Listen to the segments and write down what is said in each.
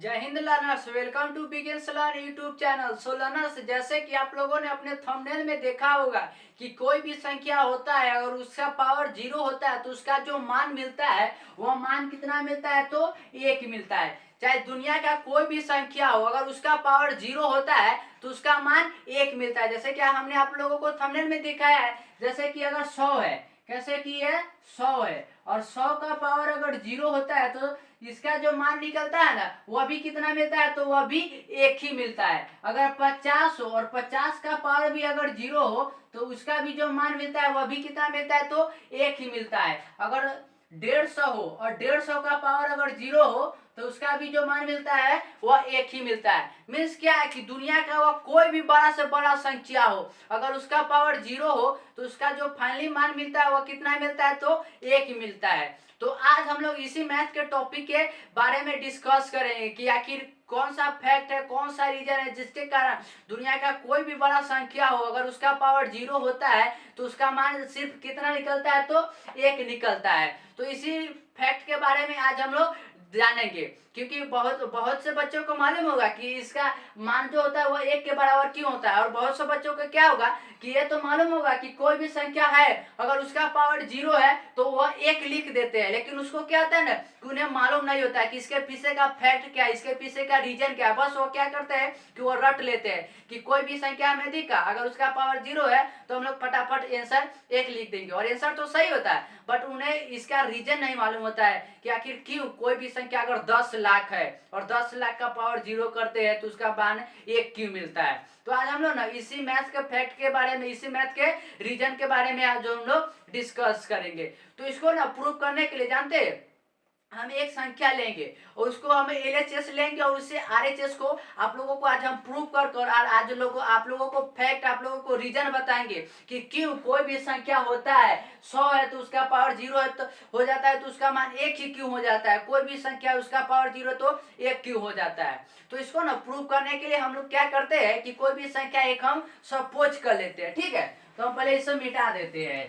जय हिंद learners, welcome to begin learn YouTube channel. So learners, जैसे कि आप लोगों ने अपने थंबनेल में देखा होगा कि कोई भी संख्या होता है और उसका पावर जीरो होता है तो उसका जो मान मिलता है वह मान कितना मिलता है? तो एक मिलता है। चाहे दुनिया का कोई भी संख्या हो, अगर उसका पावर जीरो होता है तो उसका मान एक मिलता है। जैसे कि हमने आप लोगों को थंबनेल में दिखाया है, जैसे कि अगर 100 है, कैसे कि ये 100 है और 100 का पावर अगर जीरो होता है तो इसका जो मान निकलता है ना वह भी कितना मिलता है? तो वह भी एक ही मिलता है। अगर 50 हो और 50 का पावर भी अगर जीरो हो तो उसका भी जो मान मिलता है वह भी कितना मिलता है? तो एक ही मिलता है। अगर 150 हो और 150 का पावर अगर जीरो हो तो उसका भी जो मान मिलता है वह एक ही मिलता है। मीन्स क्या है कि दुनिया का वह कोई भी बड़ा से बड़ा संख्या हो, अगर उसका पावर जीरो हो तो उसका जो फाइनली मान मिलता है वह कितना मिलता है? तो एक ही मिलता है। तो आज हम लोग इसी मैथ के टॉपिक के बारे में डिस्कस करेंगे कि आखिर कौन सा फैक्ट है, कौन सा रीजन है जिसके कारण दुनिया का कोई भी बड़ा संख्या हो, अगर उसका पावर जीरो होता है तो उसका मान सिर्फ कितना निकलता है? तो एक निकलता है। तो इसी फैक्ट के बारे में आज हम लोग जानेंगे, क्योंकि बहुत बहुत से बच्चों को मालूम होगा कि इसका मान जो होता है वो एक के बराबर क्यों होता है, और बहुत से बच्चों को क्या होगा कि ये तो मालूम होगा कि कोई भी संख्या है अगर उसका पावर जीरो है तो वह एक लिख देते हैं, लेकिन उसको क्या होता है ना कि उन्हें मालूम नहीं होता है कि इसके पीछे का फैक्ट क्या है, इसके पीछे का रीजन क्या है। बस वो क्या करते हैं कि वो रट लेते हैं कि कोई भी संख्या में दिखा अगर उसका पावर जीरो है तो हम लोग फटाफट आंसर एक लिख देंगे और आंसर तो सही होता है, बट उन्हें इसका रीजन नहीं मालूम होता है कि आखिर क्यों कोई भी संख्या अगर 10 लाख है और 10 लाख का पावर जीरो करते हैं तो उसका मान एक क्यों मिलता है। तो आज हम लोग ना इसी मैथ के फैक्ट के बारे में, इसी मैथ के रीजन के बारे में आज हम लोग डिस्कस करेंगे। तो इसको ना प्रूव करने के लिए जानते हैं हम एक संख्या लेंगे और उसको हम एलएचएस लेंगे और उससे आरएचएस को आप लोगों को आज हम प्रूव कर आज लोगों आप लोगों को फैक्ट, आप लोगों को रीजन बताएंगे कि क्यों कोई भी संख्या होता है 100 है तो उसका पावर जीरो है तो हो जाता है तो उसका मान एक ही क्यों हो जाता है, कोई भी संख्या उसका पावर जीरो तो एक क्यों हो जाता है। तो इसको ना प्रूव करने के लिए हम लोग क्या करते हैं कि कोई भी संख्या एक हम सपोज कर लेते हैं, ठीक है। तो हम पहले इसे मिटा देते हैं।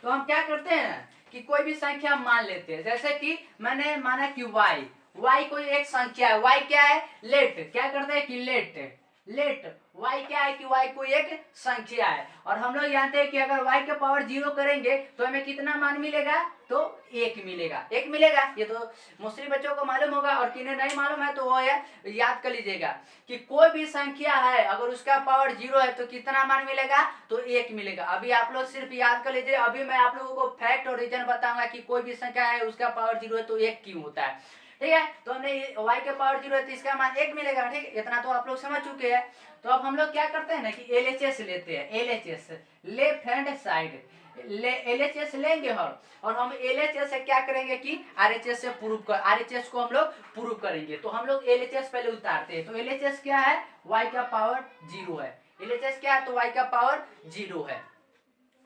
तो हम क्या करते हैं कि कोई भी संख्या मान लेते हैं, जैसे कि मैंने माना कि y कोई एक संख्या है। y क्या है? लेट। क्या करते हैं कि लेट y क्या है कि y कोई एक संख्या है और हम लोग जानते हैं कि अगर y के पावर जीरो करेंगे तो हमें कितना मान मिलेगा? तो एक मिलेगा। एक मिलेगा, ये तो मोस्टली बच्चों को मालूम होगा और किन्हें नहीं मालूम है तो वो याद कर लीजिएगा कि कोई भी संख्या है अगर उसका पावर जीरो है तो कितना मान मिलेगा? तो एक मिलेगा। अभी आप लोग सिर्फ याद कर लीजिए, अभी मैं आप लोगों को फैक्ट और रीजन बताऊंगा कि कोई भी संख्या है उसका पावर जीरो है तो एक क्यों होता है, ठीक है। तो हमने y के पावर जीरो है तो इसका मान एक मिलेगा, ठीक है। इतना तो आप लोग समझ चुके हैं। तो अब हम लोग क्या करते हैं ना कि एलएचएस लेते हैं, LHS left hand side LHS लेंगे और हम एलएचएस से क्या करेंगे कि आरएचएस से प्रूव कर, आरएचएस को हम लोग प्रूव करेंगे। तो हम लोग एलएचएस पहले उतारते हैं। तो एलएचएस क्या है? y का पावर जीरो है। एलएचएस क्या है? तो y का पावर जीरो है।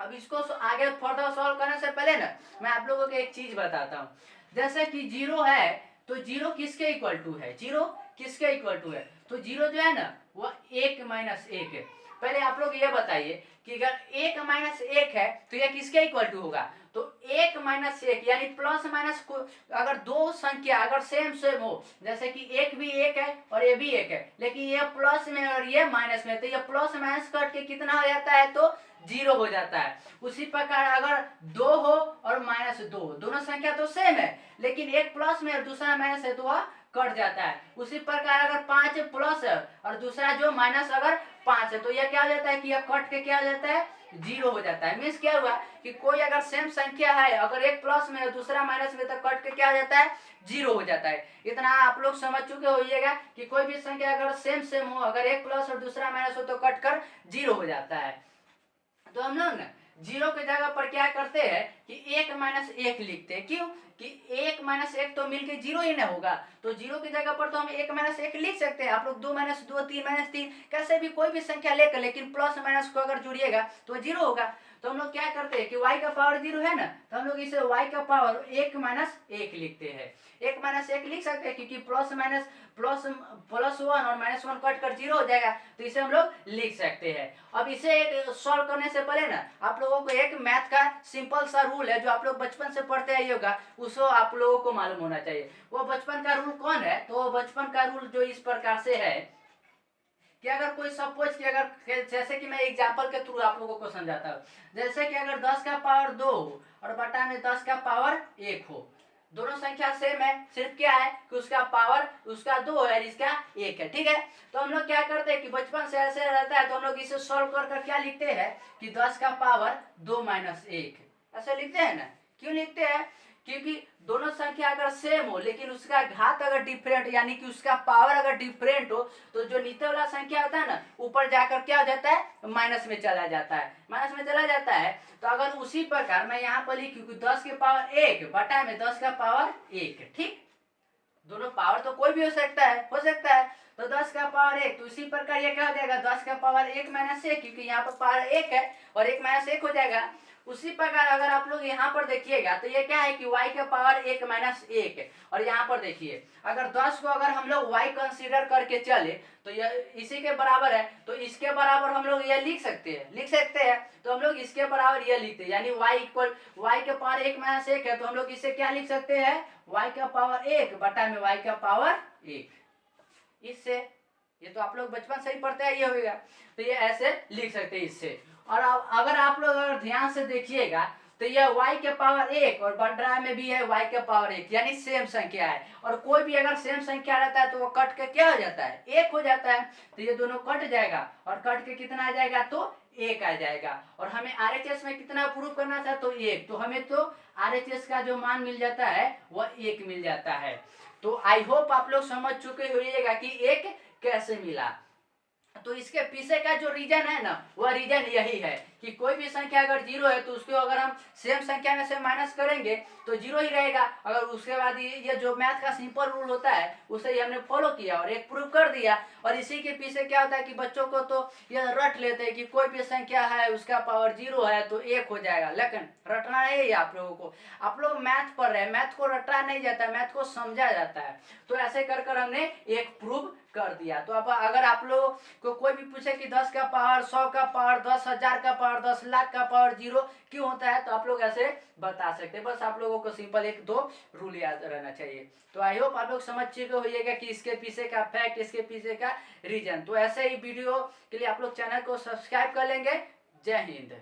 अब इसको आगे फर्दर सॉल्व करने से पहले ना मैं आप लोगों को एक चीज बताता हूँ। जैसे कि जीरो है तो जीरो किसके इक्वल टू है? जीरो किसके इक्वल टू है? तो जीरो जो है ना वो एक माइनस एक है। पहले आप लोग ये बताइए कि अगर एक माइनस एक है तो ये किसके इक्वल टू होगा? तो एक माइनस एक यानी प्लस माइनस अगर दो संख्या अगर सेम सेम हो, जैसे कि एक भी एक है और ये भी एक है, लेकिन ये प्लस में और ये माइनस में, तो ये प्लस माइनस कट के कितना हो जाता है? तो जीरो हो जाता है। उसी प्रकार अगर दो हो और माइनस दो, दोनों संख्या तो सेम है लेकिन एक प्लस में और दूसरा माइनस है तो वह कट जाता है। उसी प्रकार अगर 5 प्लस है और दूसरा जो माइनस अगर 5 है तो यह क्या हो जाता है कि यह कट के क्या हो जाता है? जीरो हो जाता है। मीन्स क्या हुआ कि कोई अगर सेम संख्या है, अगर एक प्लस में और दूसरा माइनस में तो कट के क्या हो जाता है? जीरो हो जाता है। इतना आप लोग समझ चुके होइएगा कि कोई भी संख्या अगर सेम सेम हो, अगर एक प्लस और दूसरा माइनस हो तो कट कर जीरो हो जाता है। तो हम लोग ना जीरो के जगह पर क्या करते हैं कि एक माइनस एक लिखते हैं। क्यों? कि एक माइनस एक तो मिलके जीरो ही ना होगा, तो जीरो की जगह पर तो हम एक माइनस एक लिख सकते हैं। आप लोग दो माइनस दो, तीन माइनस तीन, कैसे भी कोई भी संख्या लेकर, लेकिन प्लस माइनस को अगर जुड़िएगा तो जीरो होगा। तो हम लोग क्या करते हैं कि y का पावर 0 है ना, तो हम लोग इसे y का पावर 1 माइनस 1 लिखते हैं। 1 माइनस 1 लिख सकते हैं क्योंकि प्लस 1 और माइनस 1 कट कर 0 हो जाएगा, तो इसे हम लोग लिख सकते हैं। अब इसे सॉल्व करने से पहले ना आप लोगों को एक मैथ का सिंपल सा रूल है जो आप लोग बचपन से पढ़ते आइए होगा, उसको आप लोगों को मालूम होना चाहिए। वो बचपन का रूल कौन है? तो वो बचपन का रूल जो इस प्रकार से है कि अगर कोई सपोज कि अगर जैसे कि मैं एग्जांपल के थ्रू आप लोगों को समझाता हूँ, जैसे कि अगर 10 का पावर 2 हो और बटा में 10 का पावर 1 हो, दोनों संख्या सेम है, सिर्फ क्या है कि उसका पावर उसका 2 है और इसका 1 है, ठीक है। तो हम लोग क्या करते हैं कि बचपन से ऐसे रहता है तो हम लोग इसे सॉल्व कर क्या लिखते हैं कि 10 का पावर 2 माइनस 1 ऐसे लिखते हैं ना। क्यों लिखते हैं? क्योंकि दोनों संख्या अगर सेम हो लेकिन उसका घात अगर डिफरेंट यानी कि उसका पावर अगर डिफरेंट हो तो जो नीचे वाला संख्या होता है ना ऊपर जाकर क्या हो जाता है, माइनस में चला जाता है, माइनस में चला जाता है। तो अगर उसी प्रकार मैं यहाँ पर लिखूं कि 10 के पावर 1 बटा में 10 का पावर 1, ठीक, दोनों पावर तो कोई भी हो सकता है, तो 10 का पावर 1, तो इसी प्रकार ये क्या हो जाएगा 10 का पावर 1 माइनस 1, क्योंकि यहाँ पर पावर 1 है और 1 माइनस 1 हो जाएगा। उसी प्रकार अगर आप लोग यहाँ पर देखिएगा तो ये क्या है कि y का पावर 1 माइनस 1 है, और यहाँ पर देखिए अगर 10 को अगर हम लोग y कंसीडर करके चले तो यह इसी के बराबर है, तो इसके बराबर हम लोग ये लिख सकते हैं। तो हम लोग इसके बराबर ये लिखते हैं यानी y इक्वल y के पावर 1 माइनस 1 है, तो हम लोग इसे क्या लिख सकते हैं y का पावर 1 बटा में y का पावर 1। इससे ये तो आप लोग बचपन से ही पढ़ते हैं, ये होगा, तो ये ऐसे लिख सकते हैं इससे। और अब अगर आप लोग अगर ध्यान से देखिएगा तो ये y के पावर 1 और बटा में भी है y के पावर 1 यानी सेम संख्या है, और कोई भी अगर सेम संख्या रहता है तो वो कट के क्या हो जाता है, 1 हो जाता है। तो ये दोनों कट जाएगा और कट के कितना आ जाएगा, तो 1 आ जाएगा। और हमें RHS में कितना प्रूव करना था, तो 1, तो हमें तो RHS का जो मान मिल जाता है वह 1 मिल जाता है। तो आई होप आप लोग समझ चुके होइएगा कि 1 कैसे मिला। तो इसके पीछे का जो रीजन है ना वह रीजन यही है कि कोई भी संख्या अगर 0 है तो उसको अगर हम सेम संख्या में से माइनस करेंगे तो 0 ही रहेगा। अगर उसके बाद ये जो मैथ का सिंपल रूल होता है उसे ही हमने फॉलो किया और एक प्रूव कर दिया। और इसी के पीछे क्या होता है कि बच्चों को तो ये रट लेते हैं कि कोई भी संख्या है उसका पावर 0 है तो 1 हो जाएगा, लेकिन रटना नहीं है आप लोगों को। आप लोग मैथ पढ़ रहे हैं, मैथ को रटा नहीं जाता, मैथ को समझा जाता है। तो ऐसे कर हमने एक प्रूव कर दिया। तो अब अगर आप लोग को कोई भी पूछे कि 10 का पावर, 100 का पावर, 10,000 का पावर, 10 लाख का पावर 0 क्यों होता है, तो आप लोग ऐसे बता सकते हैं। बस आप लोगों को सिंपल 1-2 रूल याद रहना चाहिए। तो आई होप आप लोग समझ चुके होइएगा कि इसके पीछे का फैक्ट, इसके पीछे का रीजन। तो ऐसे ही वीडियो के लिए आप लोग चैनल को सब्सक्राइब कर लेंगे। जय हिंद।